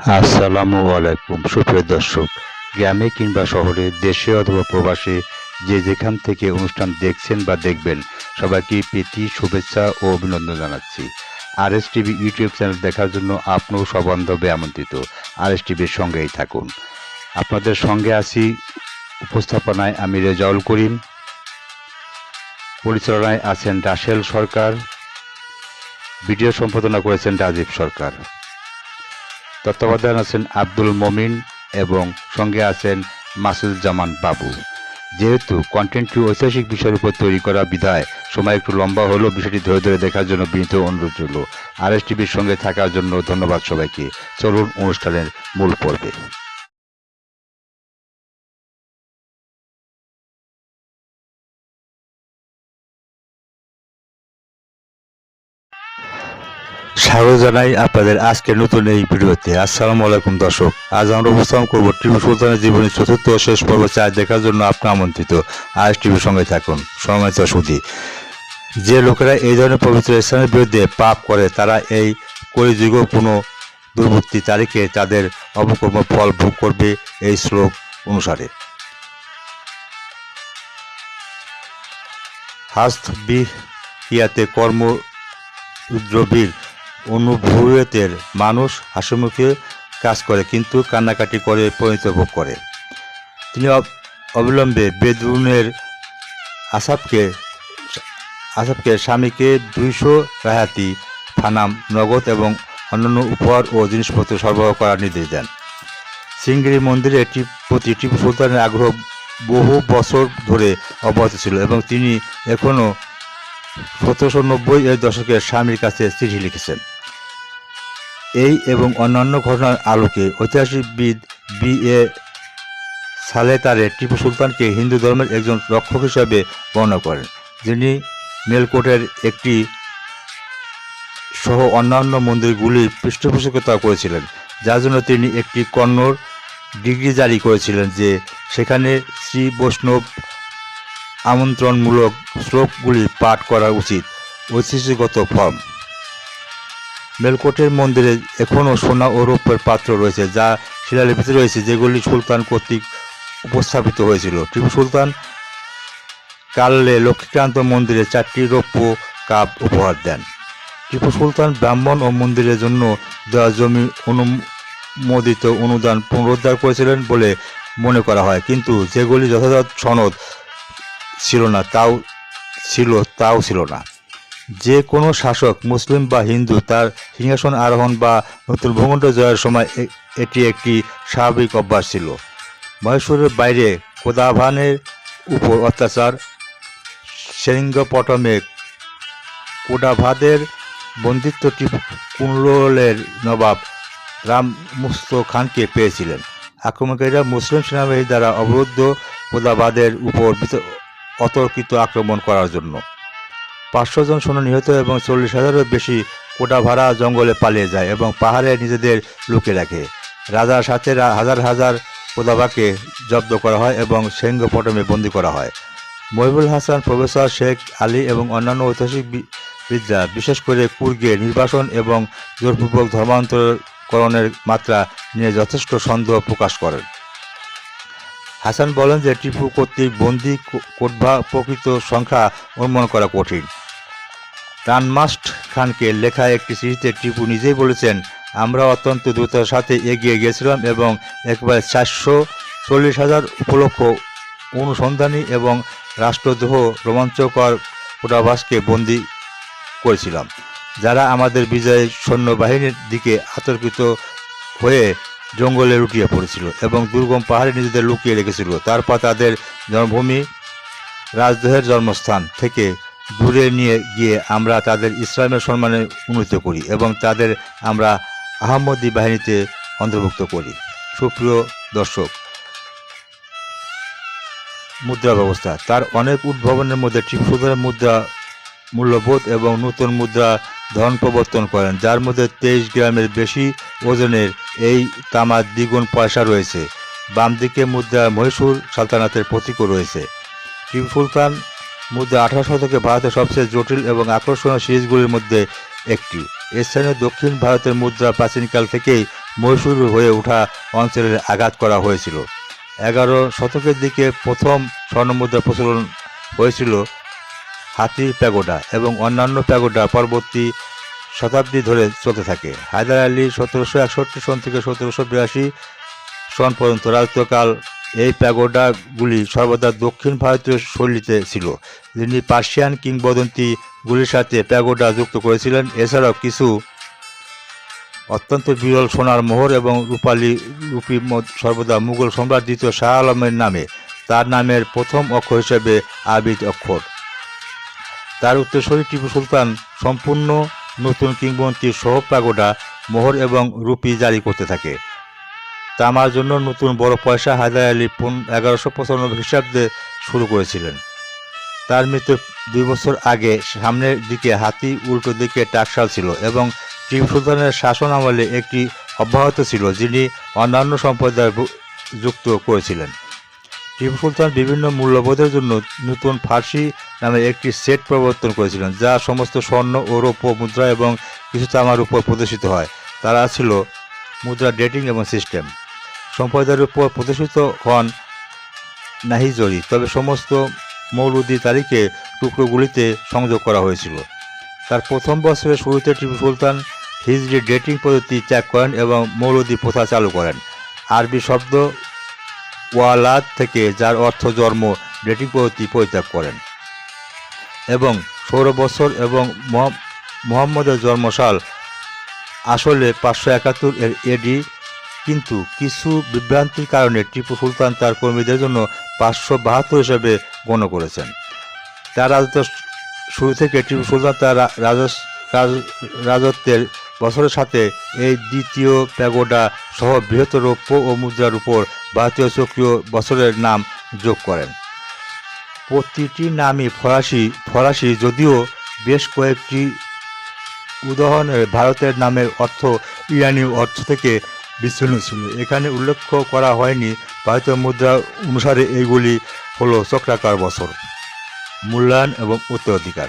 আসসালামু আলাইকুম সুপ্রিয় দর্শক, গ্রামে কিংবা শহরে, দেশে অথবা প্রবাসে, যে যেখান থেকে অনুষ্ঠান দেখছেন বা দেখবেন, সবাইকে প্রীতি শুভেচ্ছা ও অভিনন্দন জানাচ্ছি। আরএস টিভি ইউটিউব চ্যানেল দেখার জন্য আপনিও সবান্ধবে আমন্ত্রিত। আরএস টিভির সঙ্গেই থাকুন। আপনাদের সঙ্গে আছি উপস্থাপনায় আমি রেজাউল করিম, পরিচালনায় আছেন রাসেল সরকার, ভিডিও সম্পাদনা করেছেন রাজীব সরকার, তত্ত্বাবধান আছেন আব্দুল মমিন এবং সঙ্গে আছেন মাসুদুজ্জামান বাবু। যেহেতু কন্টেন্টটি ঐতিহাসিক বিষয়ের উপর তৈরি করা বিধায় সময় একটু লম্বা হলেও বিষয়টি ধরে ধরে দেখার জন্য বিনীত অনুরোধ রইল। আরএস টিভির সঙ্গে থাকার জন্য ধন্যবাদ সবাইকে। চলুন অনুষ্ঠানের মূল পর্বে। স্বাগত জানাই আপনাদের আজকের নতুন এই ভিডিওতে। আসসালামু আলাইকুম দর্শক, আজ আমরা উপস্থাপন করব টিপু সুলতানের জীবনের চতুর্থ ও শেষ পর্ব 4 দেখার জন্য আপনি আমন্ত্রিত। আরএস টিভির সঙ্গে থাকুন। সম্মানিত সুধী, যে লোকেরা এই ধরনের পবিত্র স্থানের বিরুদ্ধে পাপ করে তারা এই কলিযুগ কোনো দূরবর্তী তারিখে তাদের অপকর্ম ফল ভোগ করবে, এই শ্লোক অনুসারে। হাস্ত বিহিয়াতে কর্ম দ্রবীর অনুভূতের মানুষ হাসিমুখে কাজ করে কিন্তু কান্নাকাটি করে পরিণত ভোগ করে। তিনি অবিলম্বে বেদুনের আসাবকে স্বামীকে 200 রাহাতি ফানাম নগদ এবং অন্যান্য উপহার ও জিনিসপত্র সরবরাহ করার নির্দেশ দেন। সিংগিরি মন্দিরে প্রতি টিপু সুলতানের আগ্রহ বহু বছর ধরে অব্যাহত ছিল এবং তিনি এখনও 1790 এর দশকে স্বামীর কাছে চিঠি লিখেছেন। এই এবং অন্যান্য ঘটনার আলোকে ঐতিহাসিকবিদ বি.এ. সালেতারে টিপু সুলতানকে হিন্দু ধর্মের একজন রক্ষক হিসাবে বর্ণনা করেন, যিনি মেলকোটের একটি সহ অন্যান্য মন্দিরগুলির পৃষ্ঠপোষকতা করেছিলেন, যার জন্য তিনি একটি কন্নড় ডিগ্রি জারি করেছিলেন যে সেখানে শ্রী বৈষ্ণব আমন্ত্রণমূলক শ্লোকগুলি পাঠ করা উচিত। ঐতিহ্যগত ফর্ম। মেলকোটের মন্দিরে এখনও সোনা ও রৌপ্যের পাত্র রয়েছে যা শিলালিপিতে রয়েছে, যেগুলি সুলতান কর্তৃক উপস্থাপিত হয়েছিল। টিপু সুলতান কালে লক্ষ্মীকান্ত মন্দিরে 4টি রৌপ্য কাপ উপহার দেন। টিপু সুলতান ব্রাহ্মণ ও মন্দিরের জন্য দেওয়া জমি অনুমোদিত অনুদান পুনরুদ্ধার করেছিলেন বলে মনে করা হয়, কিন্তু যেগুলি যথাযথ সনদ ছিল না তাও ছিল না। যে কোনো শাসক, মুসলিম বা হিন্দু, তার সিংহাসন আরোহণ বা নতুন ভূখণ্ড জয়ের সময় এটি একটি স্বাভাবিক অভ্যাস ছিল। মহীশূরের বাইরে কোদাভানের উপর অত্যাচার, সেরিঙ্গপটমে কোডাভাদের বন্দিত্ব টিপু কুনলোলের নবাব রামমুস্ত খানকে পেয়েছিলেন। আক্রমণকারীরা মুসলিম সেনাবাহিনী দ্বারা অবরুদ্ধ কোদাভাদের উপর অতর্কিত আক্রমণ করার জন্য 500 জন সৈন্য নিহত এবং 40,000-এরও বেশি কোডাভারা জঙ্গলে পালিয়ে যায় এবং পাহাড়ে নিজেদের লুকিয়ে রাখে। রাজার সাথে হাজার হাজার কোদাভাকে জব্দ করা হয় এবং সেরিঙ্গপটমে বন্দী করা হয়। মহিবুল হাসান, প্রফেসর শেখ আলী এবং অন্যান্য ঐতিহাসিকবিদরা বিশেষ করে কুর্গে নির্বাসন এবং জোরপূর্বক ধর্মান্তরকরণের মাত্রা নিয়ে যথেষ্ট সন্দেহ প্রকাশ করেন। হাসান বলেন যে টিপু কর্তৃক বন্দী কোডভা প্রকৃত সংখ্যা অনুমান করা কঠিন। রানমাস্ট খানকে লেখা একটি চিঠিতে টিপু নিজেই বলেছেন, আমরা অত্যন্ত দ্রুততার সাথে এগিয়ে গিয়েছিলাম এবং একবারে 440,000 উপলক্ষ অনুসন্ধানী এবং রাষ্ট্রদ্রোহ রোমাঞ্চকর কোডাভাসকে বন্দী করেছিলাম, যারা আমাদের বিজয়ী সৈন্যবাহিনীর দিকে আতর্কিত হয়ে জঙ্গলে লুকিয়ে পড়েছিল এবং দুর্গম পাহাড়ে নিজেদের লুকিয়ে রেখেছিল। তারপর তাদের জন্মভূমি রাজদ্রোহের জন্মস্থান থেকে দূরে নিয়ে গিয়ে আমরা তাদের ইসলামের সম্মানে উন্নীত করি এবং তাদের আমরা আহমদী বাহিনীতে অন্তর্ভুক্ত করি। সুপ্রিয় দর্শক, মুদ্রা ব্যবস্থা। তার অনেক উদ্ভাবনের মধ্যে টিপু সুলতানের মুদ্রা মূল্যবোধ এবং নতুন মুদ্রা ধরন প্রবর্তন করেন, যার মধ্যে 23 গ্রামের বেশি ওজনের এই তামার দ্বিগুণ পয়সা রয়েছে। বাম দিকে মুদ্রা মহীশূর সালতানাতের প্রতীকও রয়েছে। টিপু সুলতান মুদ্রা 18 শতকে ভারতের সবচেয়ে জটিল এবং আকর্ষণীয় সিরিজগুলির মধ্যে একটি। স্থানীয় দক্ষিণ ভারতের মুদ্রা প্রাচীনকাল থেকেই মহীশূর হয়ে ওঠা অঞ্চলে আঘাত করা হয়েছিল। 11 শতকের দিকে প্রথম স্বর্ণমুদ্রা প্রচলন হয়েছিল হাতির প্যাগোডা এবং অন্যান্য প্যাগোডা পরবর্তী শতাব্দী ধরে চলতে থাকে। হায়দার আলী 1761 সন থেকে 1782 সন পর্যন্ত রাজত্বকাল এই প্যাগোডাগুলি সর্বদা দক্ষিণ ভারতীয় শৈলীতে ছিল। যিনি পার্সিয়ান কিংবদন্তিগুলির সাথে প্যাগোডা যুক্ত করেছিলেন। এছাড়াও কিছু অত্যন্ত বিরল সোনার মোহর এবং রূপী সর্বদা মুঘল সম্রাট দ্বিতীয় শাহ আলমের নামে, তার নামের প্রথম অক্ষর হিসেবে আবিদ অক্ষর। তার উত্তরসূরি টিপু সুলতান সম্পূর্ণ নতুন কিংবদন্তি সহ প্যাগোডা মোহর এবং রূপী জারি করতে থাকে। তামার জন্য নতুন বড় পয়সা হায়দার আলী 1195 খ্রিস্টাব্দে শুরু করেছিলেন। তার মৃত্যুর 2 বছর আগে সামনের দিকে হাতি, উল্টো দিকে টাকশাল ছিল এবং টিপু সুলতানের শাসন আমলে একটি অব্যাহত ছিল, যিনি অন্যান্য সম্প্রদায় যুক্ত করেছিলেন। টিপু সুলতান বিভিন্ন মূল্যবোধের জন্য নতুন ফার্সি নামে একটি সেট প্রবর্তন করেছিলেন, যা সমস্ত স্বর্ণ ও রৌপ্য মুদ্রা এবং কিছু তামার উপর প্রদর্শিত হয়। তারা ছিল মুদ্রা ডেটিং এবং সিস্টেম। সম্প্রদায়ের উপর প্রদর্শিত হন নাহিজরি, তবে সমস্ত মৌলুদি তারিখে টুকরোগুলিতে সংযোগ করা হয়েছিল। তার প্রথম বছরের শুরুতে টিপু সুলতান হিজরি ডেটিং পদ্ধতি ত্যাগ করেন এবং মৌলুদি প্রথা চালু করেন। আরবি শব্দ ওয়ালাদ থেকে, যার অর্থ জন্ম, ডেটিং পদ্ধতি পরিত্যাগ করেন এবং সৌর বছর এবং মুহাম্মদের জন্মসাল আসলে 571 এর এডি, কিন্তু কিছু বিভ্রান্তির কারণে টিপু সুলতান তার কর্মীদের জন্য 572 হিসেবে গণ্য করেছেন। তার রাজত্ব শুরু থেকে টিপু সুলতান তার রাজত্বের বছরের সাথে এই দ্বিতীয় প্যাগোডা সহ বৃহত্তর রৌপ্য ও মুদ্রার উপর ভারতীয় চক্রীয় বছরের নাম যোগ করেন। প্রতিটি নামই ফরাসি, যদিও বেশ কয়েকটি উদাহরণে ভারতের নামের অর্থ ইরানি অর্থ থেকে বিচ্ছিন্ন ছিল। এখানে উল্লেখ করা হয়নি। ভারতীয় মুদ্রা অনুসারে এইগুলি হলো চক্রাকার বছর, মূল্যায়ন এবং উত্তরাধিকার।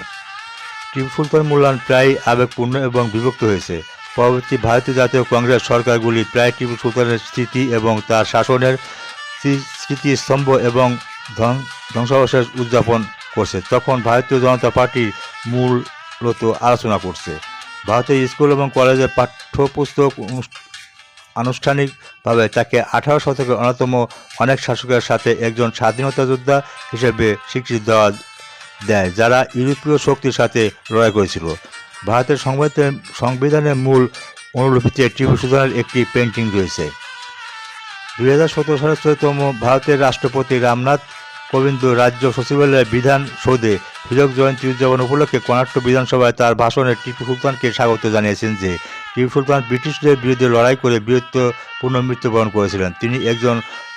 টিপু সুলতান মূল্যায়ন প্রায় আবেগপূর্ণ এবং বিভক্ত হয়েছে। পরবর্তী ভারতীয় জাতীয় কংগ্রেস সরকারগুলি প্রায় টিপু সুলতানের স্মৃতি এবং তার শাসনের স্মৃতিস্তম্ভ এবং ধ্বংসাবশেষ উদযাপন করছে। তখন ভারতীয় জনতা পার্টি মূলত আলোচনা করছে। ভারতের স্কুল এবং কলেজের পাঠ্যপুস্তক আনুষ্ঠানিকভাবে তাকে 18 শতকের অন্যতম অনেক শাসকের সাথে একজন স্বাধীনতা যোদ্ধা হিসেবে স্বীকৃতি দেয়, যারা ইউরোপীয় শক্তির সাথে লড়াই করেছিল। ভারতের সংবিধানের মূল অনুলিপিতে টিপু সুলতানের একটি পেন্টিং রয়েছে। 2017 সালের 14তম ভারতের রাষ্ট্রপতি রামনাথ কোবিন্দ রাজ্য সচিবালয়ের বিধান সৌধে হীরক জয়ন্তী উদযাপন উপলক্ষে কর্ণাটক বিধানসভায় তার ভাষণে টিপু সুলতানকে স্বাগত জানিয়েছেন যে টিপু সুলতান ব্রিটিশদের বিরুদ্ধে লড়াই করে বীরত্বপূর্ণ মৃত্যুবরণ করেছিলেন। তিনি একজন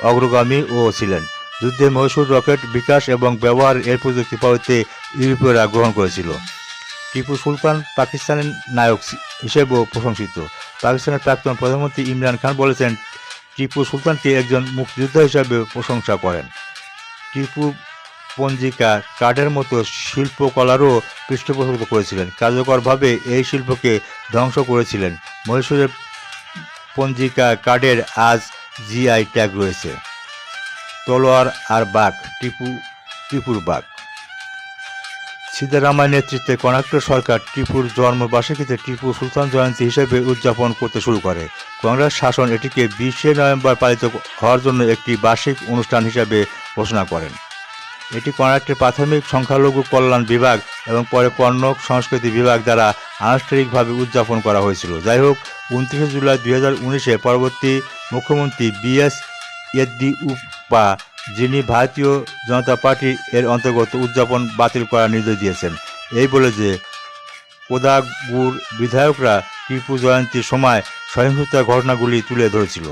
অগ্রগামীও ছিলেন। যুদ্ধে মহীশূর রকেট বিকাশ এবং ব্যবহার এর প্রযুক্তি পাওয়াতে ইউরোপীয়রা গ্রহণ করেছিল। টিপু সুলতান পাকিস্তানের নায়ক হিসেবেও প্রশংসিত। পাকিস্তানের প্রাক্তন প্রধানমন্ত্রী ইমরান খান বলেছেন টিপু সুলতানকে একজন মুক্তিযোদ্ধা হিসেবে প্রশংসা করেন। টিপু পঞ্জিকা কার্ডের মতো শিল্পকলারও পৃষ্ঠপোষকতা করেছিলেন, কার্যকরভাবে এই শিল্পকে ধ্বংস করেছিলেন। মহীশূরের পঞ্জিকা কার্ডের আজ জিআই ট্যাগ রয়েছে। তলোয়ার আর বাঘ, টিপুর বাঘ। সিদ্দারামাইয়ার নেতৃত্বে কর্ণাটক সরকার টিপুর জন্মবার্ষিকীতে টিপু সুলতান জয়ন্তী হিসেবে উদযাপন করতে শুরু করে। কংগ্রেস শাসন এটিকে 20শে নভেম্বর পালিত হওয়ার জন্য একটি বার্ষিক অনুষ্ঠান হিসেবে ঘোষণা করেন। এটি কর্ণাটকের প্রাথমিক সংখ্যালঘু কল্যাণ বিভাগ এবং পরে কন্নড় সংস্কৃতি বিভাগ দ্বারা আনুষ্ঠানিকভাবে উদযাপন করা হয়েছিল। যাই হোক, 29শে জুলাই 2019-এ পরবর্তী মুখ্যমন্ত্রী বিএস ইয়েদিউরাপ্পা, যিনি ভারতীয় জনতা পার্টি এর অন্তর্গত, উদযাপন বাতিল করার নির্দেশ দিয়েছেন, এই বলে যে কোদাগুর বিধায়করা টিপু জয়ন্তীর সময় সহিংসতার ঘটনাগুলি তুলে ধরেছিল।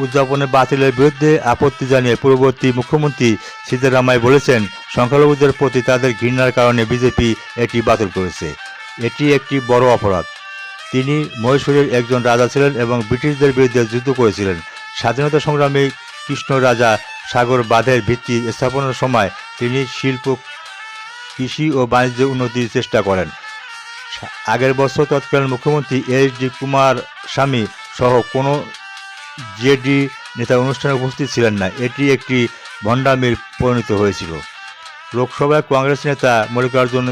উদযাপনে বাতিলের বিরুদ্ধে আপত্তি জানিয়ে পূর্ববর্তী মুখ্যমন্ত্রী সিদ্দারামাইয়া বলেছেন সংখ্যালঘুদের প্রতি তাদের ঘৃণার কারণে বিজেপি এটি বাতিল করেছে। এটি একটি বড় অপরাধ। তিনি মহীশূরের একজন রাজা ছিলেন এবং ব্রিটিশদের বিরুদ্ধে যুদ্ধ করেছিলেন। স্বাধীনতা সংগ্রামী কৃষ্ণ রাজা সাগর বাঁধের ভিত্তি স্থাপনের সময় তিনি শিল্প, কৃষি ও বাণিজ্য উন্নতির চেষ্টা করেন। আগের বছর তৎকালীন মুখ্যমন্ত্রী এইচ ডি কুমারস্বামী সহ কোনো জেডি নেতা অনুষ্ঠানে উপস্থিত ছিলেন না। এটি একটি ভণ্ডামির পরিণত হয়েছিল। লোকসভায় কংগ্রেস নেতা মল্লিকার্জুন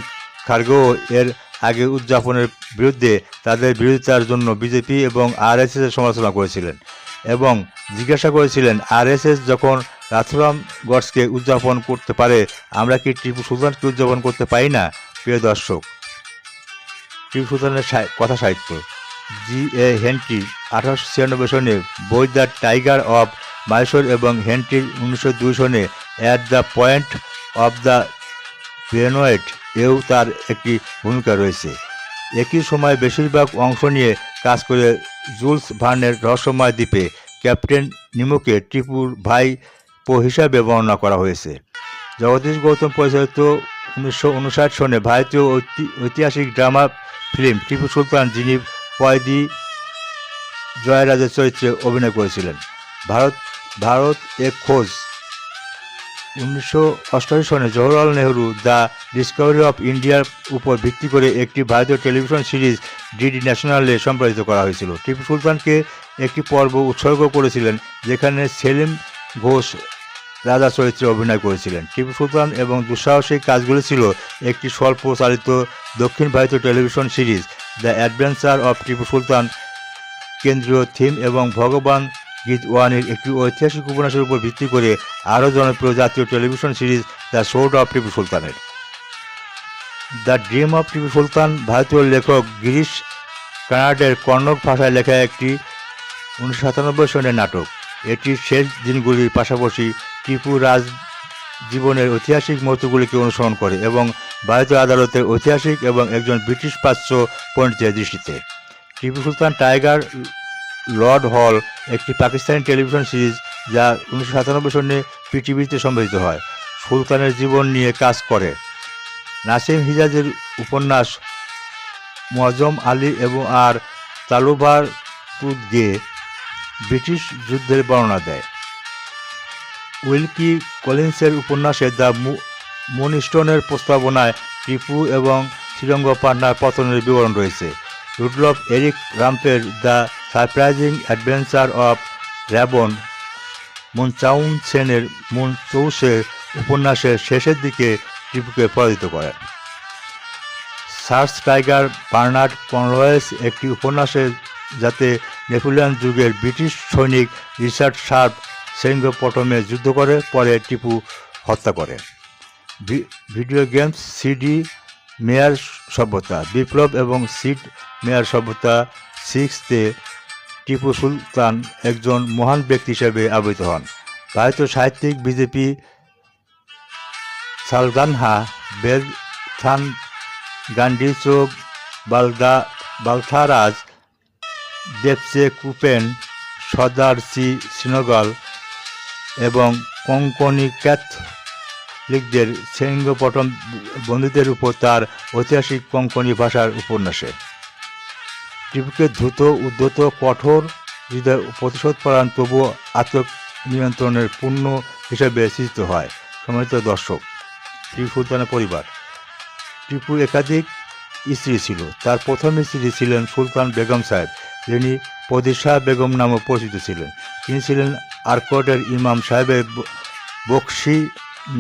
খাড়গেও এর আগে উদযাপনের বিরুদ্ধে তাদের বিরোধিতার জন্য বিজেপি এবং আরএসএসের সমালোচনা করেছিলেন এবং জিজ্ঞাসা করেছিলেন, আরএসএস যখন রাথুরাম গডসকে উদযাপন করতে পারে, আমরা কি টিপু সুলতানকে উদযাপন করতে পারি না? প্রিয় দর্শক, টিপু সুলতানের কথা সাহিত্য। জি এ হেনরি 1896 সনে বই দ্য টাইগার অফ মাইসোর এবং হেনরির 1902 সনে at the point of the grenade এও তার একটি ভূমিকা রয়েছে। একই সময় বেশিরভাগ অংশ নিয়ে কাজ করে জুলস ভার্নের রহস্যময় দ্বীপে ক্যাপ্টেন নিমোকে টিপুর ভাইপো হিসাবে বর্ণনা করা হয়েছে। জগদীশ গৌতম পরিচালিত 1959 সনে ভারতীয় ঐতিহাসিক ড্রামা ফিল্ম টিপু সুলতান, যিনি কয়েদি জয়রাজের চরিত্রে অভিনয় করেছিলেন। ভারত এক খোঁজ 1988 সনে Jawaharlal Nehru the Discovery of ইন্ডিয়ার উপর ভিত্তি করে একটি ভারতীয় টেলিভিশন সিরিজ ডিডি ন্যাশনালে সম্প্রচারিত করা হয়েছিল। টিপু সুলতানকে একটি পর্ব উৎসর্গ করেছিলেন যেখানে সেলিম ঘোষ রাজা চরিত্রে অভিনয় করেছিলেন। টিপু সুলতান এবং দুঃসাহসিক কাজগুলি ছিল একটি স্বল্প চালিত দক্ষিণ ভারতীয় television series the adventure of Tipu Sultan, কেন্দ্রীয় থিম এবং ভগবান গীত ওয়ানের একটি ঐতিহাসিক উপন্যাসের উপর ভিত্তি করে আরও জনপ্রিয় জাতীয় television series the sword of Tipu সুলতানের। দ্য ড্রিম অফ টিপু সুলতান ভারতীয় লেখক গিরিশ কানাডের কন্নড় ভাষায় লেখা একটি 1997 সনের নাটক। এটি শেষ দিনগুলির পাশাপাশি টিপু রাজ জীবনের ঐতিহাসিক মুহূর্তগুলিকে অনুসরণ করে এবং ভারতীয় আদালতের ঐতিহাসিক এবং একজন ব্রিটিশ প্রাচ্য পণ্ডিতের দৃষ্টিতে। টিপু সুলতান টাইগার লর্ড হল একটি পাকিস্তানি টেলিভিশন সিরিজ যা 1997 সনে পিটিভিতে সম্প্রচারিত হয়। সুলতানের জীবন নিয়ে কাজ করে নাসিম হিজাজের উপন্যাস মুআজ্জম আলী এবং আর তালুভার তুদগে ব্রিটিশ যুদ্ধের বর্ণনা দেয়। উইলকি কলিন্সের উপন্যাসে দ্য মুনস্টোনের প্রস্তাবনায় টিপু এবং শ্রীরঙ্গপাটনার পতনের বিবরণ রয়েছে। রুডলফ এরিক রাম্পের দ্য সারপ্রাইজিং অ্যাডভেঞ্চার অফ র্যাবন মুনচাউনসেনের মুনচৌসের উপন্যাসের শেষের দিকে টিপুকে পরাজিত করেন। সার্চ টাইগার বার্নার্ড কনরয়েস একটি উপন্যাসে যাতে নেপোলিয়ন যুগের ব্রিটিশ সৈনিক রিচার্ড শার্প সেরিঙ্গপটমে যুদ্ধ করে পরে টিপু হত্যা করে। ভিডিও গেমস সিডি মেয়ার সভ্যতা বিপ্লব এবং সিড মেয়ার সভ্যতা 6-তে টিপু সুলতান একজন মহান ব্যক্তি হিসেবে আবির্ভূত হন। ভারতীয় সাহিত্যিক বিজেপি সালদানহা বেলথান গান্ডিচো বালথারাজ দেবচে কুপেন সর্দার সি সিনগল এবং কোঙ্কনি ক্যাথলিকদের সেরিঙ্গপটম বন্দীদের উপর তার ঐতিহাসিক কোঙ্কনি ভাষার উপন্যাসে। টিপুকে দ্রুত, উদ্ধত, কঠোর হৃদয়, প্রতিশোধপরায়ণ তবুও আত্মনিয়ন্ত্রণের পূর্ণ হিসেবে চিত্রিত হয়। সম্মানিত দর্শক, টিপু সুলতানের পরিবার। টিপু একাধিক স্ত্রী ছিল। তার প্রথম স্ত্রী ছিলেন সুলতান বেগম সাহেব, যিনি পদিশা বেগম নামে পরিচিত ছিলেন। তিনি ছিলেন আরকোটের ইমাম সাহেবের বক্সি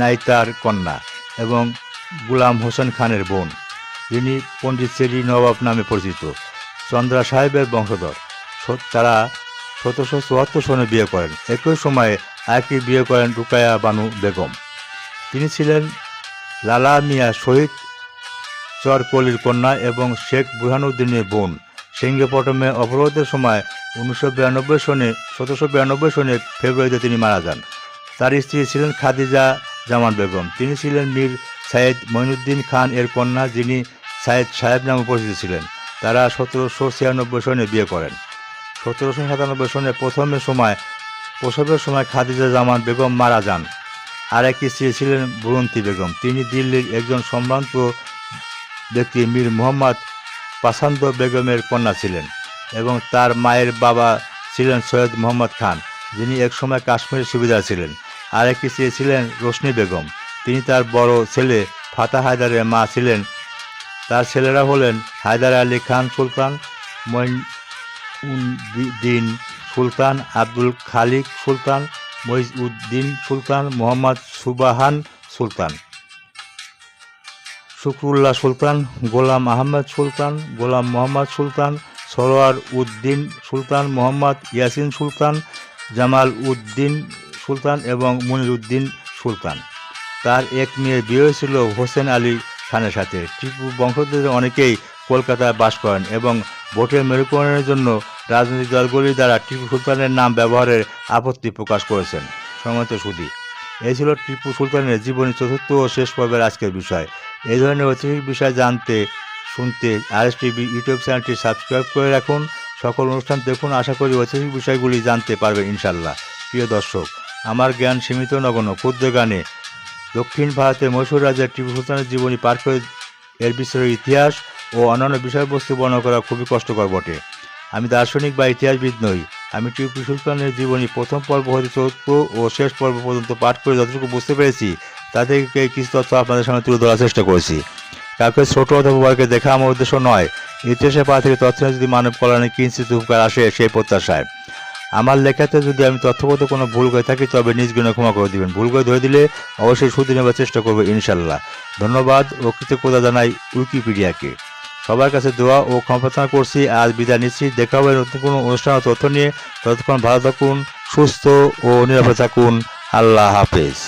নাইতার কন্যা এবং গুলাম হোসেন খানের বোন, যিনি পণ্ডিচেরি নবাব নামে পরিচিত, চন্দ্রা সাহেবের বংশধর। তারা 1774 সনে বিয়ে করেন। একই সময়ে আরেকটি বিয়ে করেন রুকায়া বানু বেগম। তিনি ছিলেন লালা মিয়া শহীদ চরকলির কন্যা এবং শেখ বুরহানুদ্দিনের বোন। সেরিঙ্গপটমে অবরোধের সময় 1792 সনে ফেব্রুয়ারিতে তিনি মারা যান। তার স্ত্রী ছিলেন খাদিজা জামান বেগম। তিনি ছিলেন মীর সাইয়েদ মঈনুদ্দিন খান এর কন্যা, যিনি সাইয়েদ সাহেব নামে পরিচিত ছিলেন। তারা 1796 সনে বিয়ে করেন। 1797 সনে প্রসবের সময় খাদিজা জামান বেগম মারা যান। আরেক স্ত্রী ছিলেন বুরন্তি বেগম। তিনি দিল্লির একজন সম্ভ্রান্ত ব্যক্তি মীর মোহাম্মদ পাসান্দ বেগমের কন্যা ছিলেন এবং তার মায়ের বাবা ছিলেন সৈয়দ মোহাম্মদ খান, যিনি একসময় কাশ্মীরের সুবিদার ছিলেন। আরেক স্ত্রী ছিলেন রোশনি বেগম। তিনি তার বড় ছেলে ফাতা হায়দারের মা ছিলেন। তার ছেলেরা হলেন হায়দার আলী খান সুলতান, উদ্দিন সুলতান, আব্দুল খালিক সুলতান, মহিউদ্দিন সুলতান, মোহাম্মদ সুবাহান সুলতান, শুক্রুল্লাহ সুলতান, গোলাম আহমদ সুলতান, গোলাম মোহাম্মদ সুলতান, সরোয়ার উদ্দিন সুলতান, মোহাম্মদ ইয়াসিন সুলতান, জামাল উদ্দিন সুলতান এবং মনির উদ্দিন সুলতান। তার এক মেয়ের বিয়ে হয়েছিল হোসেন আলী খানের সাথে। টিপু বংশধরদের অনেকেই কলকাতায় বাস করেন এবং ভোটের মেরুকরণের জন্য রাজনৈতিক দলগুলির দ্বারা টিপু সুলতানের নাম ব্যবহারের আপত্তি প্রকাশ করেছেন। সম্মানিত সুধী, এই ছিল টিপু সুলতানের জীবনী চতুর্থ ও শেষ পর্বের আজকের বিষয়। এই ধরনের ঐতিহাসিক বিষয় জানতে শুনতে RSTV ইউটিউব চ্যানেলটি সাবস্ক্রাইব করে রাখুন। সকল অনুষ্ঠান দেখুন, আশা করি ঐতিহাসিক বিষয়গুলি জানতে পারবেন ইনশাল্লাহ। প্রিয় দর্শক, আমার জ্ঞান সীমিত নগণ্য ক্ষুদ্র জ্ঞানে দক্ষিণ ভারতের মহীশূর রাজ্যের টিপু সুলতানের জীবনী পাঠ করে এর বিস্তারিত ইতিহাস ও অন্যান্য বিষয়বস্তু বর্ণনা করা খুবই কষ্টকর বটে। আমি দার্শনিক বা ইতিহাসবিদ নই। আমি টিপু সুলতানের জীবনী প্রথম পর্ব হতে চতুর্থ ও শেষ পর্ব পর্যন্ত পাঠ করে যতটুকু বুঝতে পেরেছি তা থেকে কিছু তথ্য আপনাদের সামনে তুলে ধরার চেষ্টা করেছি। কাউকে ছোট অথবা বড়কে দেখা আমার উদ্দেশ্য নয়। ইতিহাসের পাঠ থেকে তথ্য যদি মানব কল্যাণে কিঞ্চিত উপকার আসে সেই প্রত্যাশায়। আমার লেখাতে যদি আমি তথ্যগত কোনো ভুল করে থাকি তবে নিজ গুণে ক্ষমা করে দিবেন। ভুল করে ধরে দিলে অবশ্যই শুধরে নেবার চেষ্টা করবো ইনশাল্লাহ। ধন্যবাদ ও কৃতজ্ঞতা জানাই উইকিপিডিয়াকে। সবার কাছে দোয়া ও ক্ষমা প্রার্থনা করছি। আজ বিদায় নিচ্ছি। দেখা হবে নতুন কোনো অনুষ্ঠান ও তথ্য নিয়ে। ততক্ষণ ভালো থাকুন, সুস্থ ও নিরাপদে থাকুন। আল্লাহ হাফেজ।